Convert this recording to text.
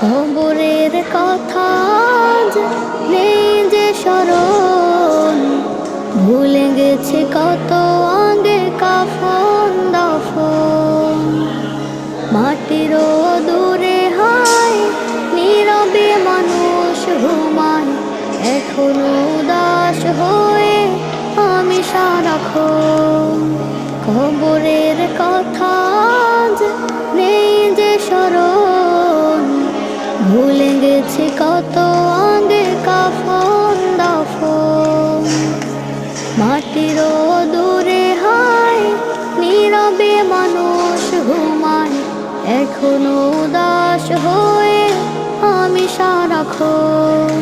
কবরের কথা আজ নেই যে স্মরণ, ভুলে গেছে কত আগে কাফন দাফন। মাটিরও দূরে হায় নীরবে মানুষ ঘুমায়, এখনো উদাস হয়ে আমি সারাক্ষণ। কবরের কথা আজ নেই যে স্মরণ, ভুলে গেছি কত আগে কাফন দাফন। মাটিরও দূরে হায় নীরবে মানুষ ঘুমায়, এখনো উদাস হয়ে আমি সারাক্ষণ।